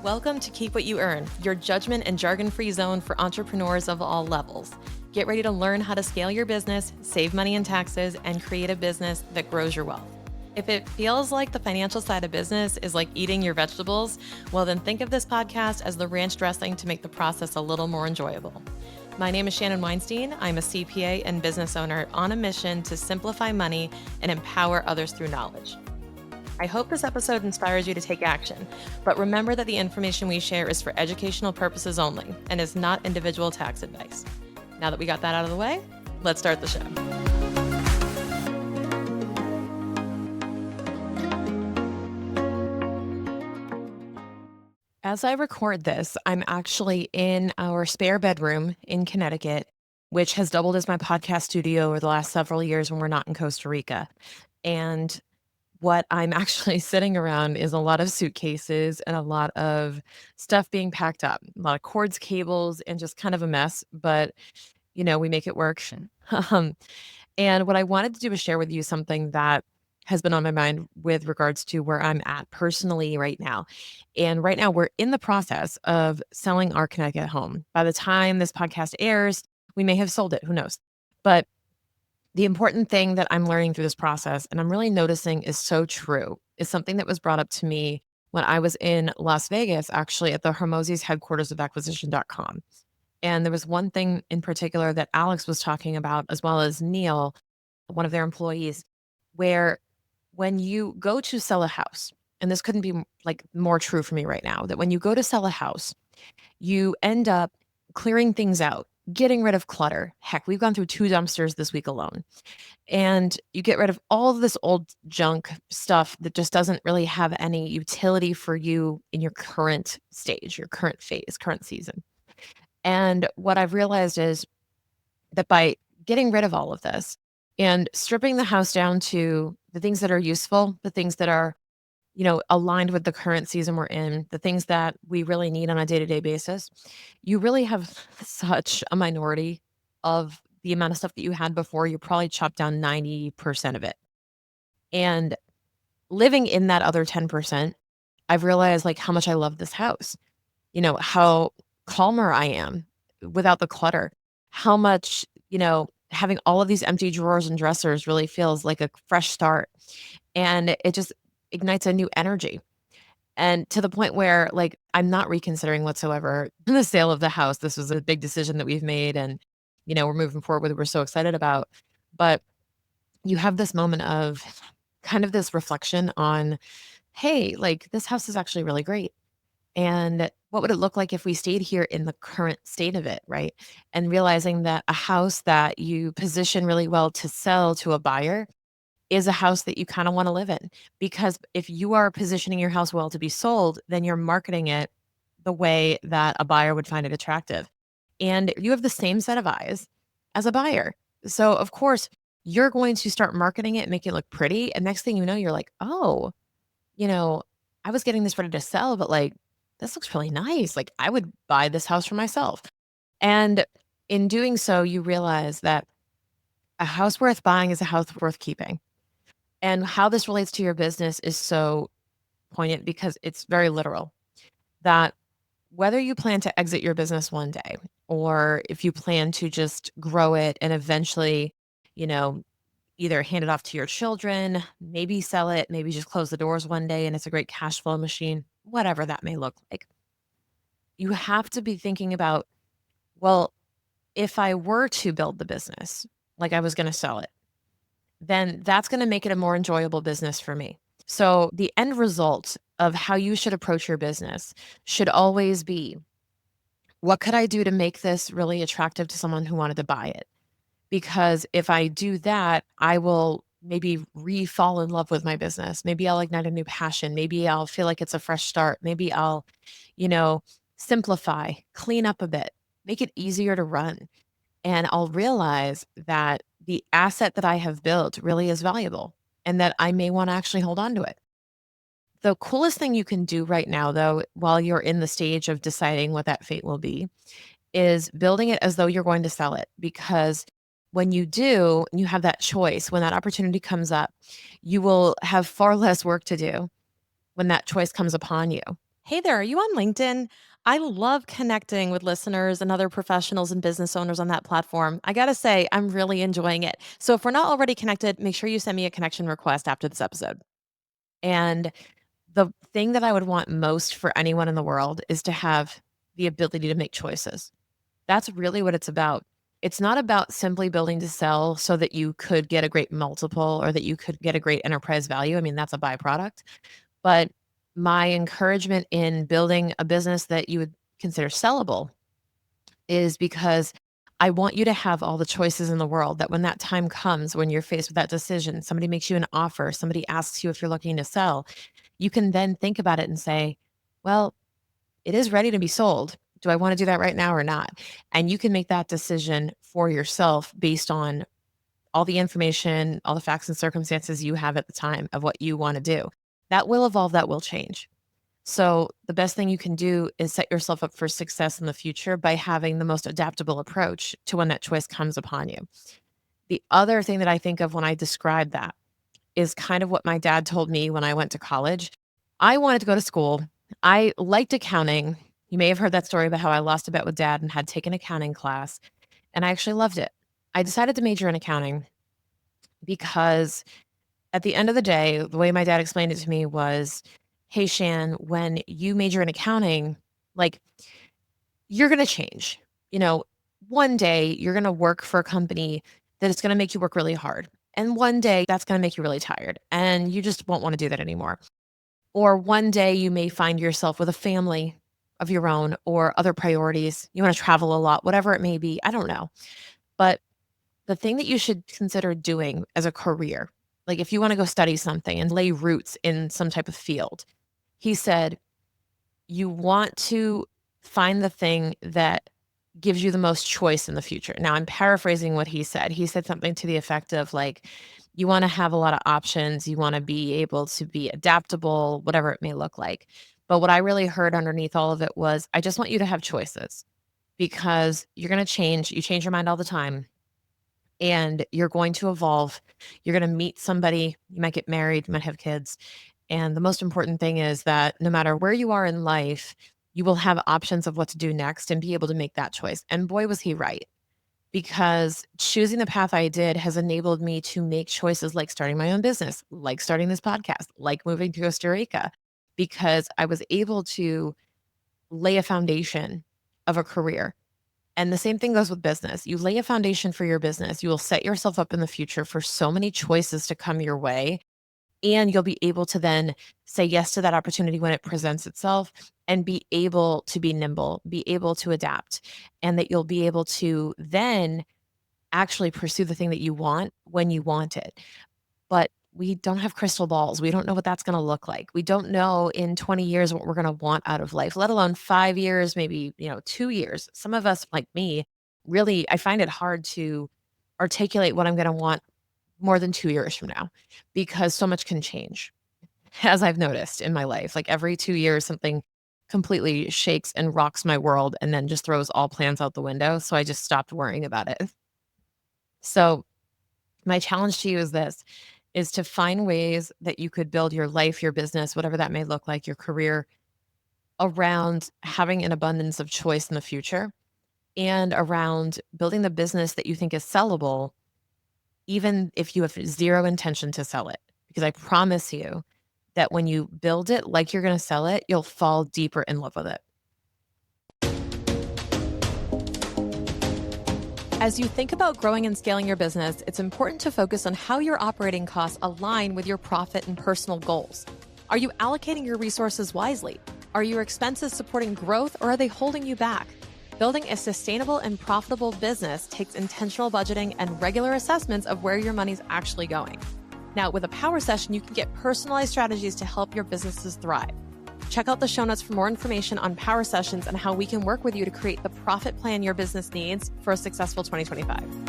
Welcome to Keep What You Earn, your judgment and jargon-free zone for entrepreneurs of all levels. Get ready to learn how to scale your business, save money in taxes, and create a business that grows your wealth. If it feels like the financial side of business is like eating your vegetables, well, then think of this podcast as the ranch dressing to make the process a little more enjoyable. My name is Shannon Weinstein. I'm a CPA and business owner on a mission to simplify money and empower others through knowledge. I hope this episode inspires you to take action, but remember that the information we share is for educational purposes only and is not individual tax advice. Now that we got that out of the way, let's start the show. As I record this, I'm actually in our spare bedroom in Connecticut, which has doubled as my podcast studio over the last several years when we're not in Costa Rica. And what I'm actually sitting around is a lot of suitcases and a lot of stuff being packed up, a lot of cords, cables, and just kind of a mess, but, we make it work. Um, and what I wanted to do is share with you something that has been on my mind with regards to where I'm at personally right now. And right now, we're in the process of selling our Connecticut home. By the time this podcast airs, we may have sold it. Who knows? But the important thing that I'm learning through this process, and I'm really noticing is so true, is something that was brought up to me when I was in Las Vegas, actually at the Hermosi's headquarters of acquisition.com. And there was one thing in particular that Alex was talking about, as well as Neil, one of their employees, where when you go to sell a house, and this couldn't be like more true for me right now, that when you go to sell a house, you end up clearing things out, getting rid of clutter. Heck, we've gone through 2 dumpsters this week alone. And you get rid of all of this old junk stuff that just doesn't really have any utility for you in your current stage, your current phase, current season. And what I've realized is that by getting rid of all of this and stripping the house down to the things that are useful, the things that are, aligned with the current season we're in, the things that we really need on a day-to-day basis, you really have such a minority of the amount of stuff that you had before. You probably chopped down 90% of it. And living in that other 10%, I've realized like how much I love this house. How calmer I am without the clutter. How much, having all of these empty drawers and dressers really feels like a fresh start. And it just ignites a new energy. And to the point where, like, I'm not reconsidering whatsoever the sale of the house. This was a big decision that we've made and, we're moving forward with it. We're so excited about. But you have this moment of kind of this reflection on, hey, like this house is actually really great. And what would it look like if we stayed here in the current state of it, right? And realizing that a house that you position really well to sell to a buyer is a house that you kind of want to live in. Because if you are positioning your house well to be sold, then you're marketing it the way that a buyer would find it attractive. And you have the same set of eyes as a buyer. So, of course, you're going to start marketing it, make it look pretty. And next thing you know, you're like, oh, you know, I was getting this ready to sell, but like, this looks really nice. Like, I would buy this house for myself. And in doing so, you realize that a house worth buying is a house worth keeping. And how this relates to your business is so poignant because it's very literal that whether you plan to exit your business one day or if you plan to just grow it and eventually, you know, either hand it off to your children, maybe sell it, maybe just close the doors one day and it's a great cash flow machine, whatever that may look like. You have to be thinking about, well, if I were to build the business like I was going to sell it, then that's going to make it a more enjoyable business for me. So, the end result of how you should approach your business should always be, what could I do to make this really attractive to someone who wanted to buy it? Because if I do that, I will maybe re-fall in love with my business. Maybe I'll ignite a new passion. Maybe I'll feel like it's a fresh start. Maybe I'll, you know, simplify, clean up a bit, make it easier to run. And I'll realize that the asset that I have built really is valuable and that I may want to actually hold on to it. The coolest thing you can do right now, though, while you're in the stage of deciding what that fate will be, is building it as though you're going to sell it. Because when you do, and you have that choice, when that opportunity comes up, you will have far less work to do when that choice comes upon you. Hey there, are you on LinkedIn? I love connecting with listeners and other professionals and business owners on that platform. I gotta say, I'm really enjoying it. So if we're not already connected, make sure you send me a connection request after this episode. And the thing that I would want most for anyone in the world is to have the ability to make choices. That's really what it's about. It's not about simply building to sell so that you could get a great multiple or that you could get a great enterprise value. I mean, that's a byproduct. But my encouragement in building a business that you would consider sellable is because I want you to have all the choices in the world that when that time comes, when you're faced with that decision, somebody makes you an offer, somebody asks you if you're looking to sell, you can then think about it and say, well, it is ready to be sold. Do I want to do that right now or not? And you can make that decision for yourself based on all the information, all the facts and circumstances you have at the time of what you want to do. That will evolve, that will change. So, the best thing you can do is set yourself up for success in the future by having the most adaptable approach to when that choice comes upon you. The other thing that I think of when I describe that is kind of what my dad told me when I went to college. I wanted to go to school. I liked accounting. You may have heard that story about how I lost a bet with dad and had taken accounting class, and I actually loved it. I decided to major in accounting because at the end of the day, the way my dad explained it to me was, "Hey, Shan, when you major in accounting, like, you're gonna change. You know, one day you're gonna work for a company that is gonna make you work really hard. And one day that's gonna make you really tired, and you just won't wanna do that anymore. Or one day you may find yourself with a family of your own or other priorities. You wanna travel a lot, whatever it may be. I don't know. But the thing that you should consider doing as a career, like if you wanna go study something and lay roots in some type of field," he said, "you want to find the thing that gives you the most choice in the future." Now, I'm paraphrasing what he said. He said something to the effect of like, you want to have a lot of options, you want to be able to be adaptable, whatever it may look like. But what I really heard underneath all of it was, I just want you to have choices because you're going to change. You change your mind all the time and you're going to evolve. You're going to meet somebody, you might get married, you might have kids, and the most important thing is that no matter where you are in life, you will have options of what to do next and be able to make that choice. And boy, was he right. Because choosing the path I did has enabled me to make choices like starting my own business, like starting this podcast, like moving to Costa Rica, because I was able to lay a foundation of a career. And the same thing goes with business. You lay a foundation for your business, you will set yourself up in the future for so many choices to come your way, and you'll be able to then say yes to that opportunity when it presents itself and be able to be nimble, be able to adapt, and that you'll be able to then actually pursue the thing that you want when you want it. But we don't have crystal balls. We don't know what that's going to look like. We don't know in 20 years what we're going to want out of life, let alone 5 years, maybe, 2 years. Some of us like me, really I find it hard to articulate what I'm going to want more than 2 years from now because so much can change, as I've noticed in my life. Like every 2 years, something completely shakes and rocks my world and then just throws all plans out the window. So I just stopped worrying about it. So my challenge to you is this is to find ways that you could build your life, your business, whatever that may look like, your career around having an abundance of choice in the future and around building the business that you think is sellable even if you have zero intention to sell it. Because I promise you that when you build it like you're gonna sell it, you'll fall deeper in love with it. As you think about growing and scaling your business, it's important to focus on how your operating costs align with your profit and personal goals. Are you allocating your resources wisely? Are your expenses supporting growth or are they holding you back? Building a sustainable and profitable business takes intentional budgeting and regular assessments of where your money's actually going. Now, with a power session, you can get personalized strategies to help your businesses thrive. Check out the show notes for more information on power sessions and how we can work with you to create the profit plan your business needs for a successful 2025.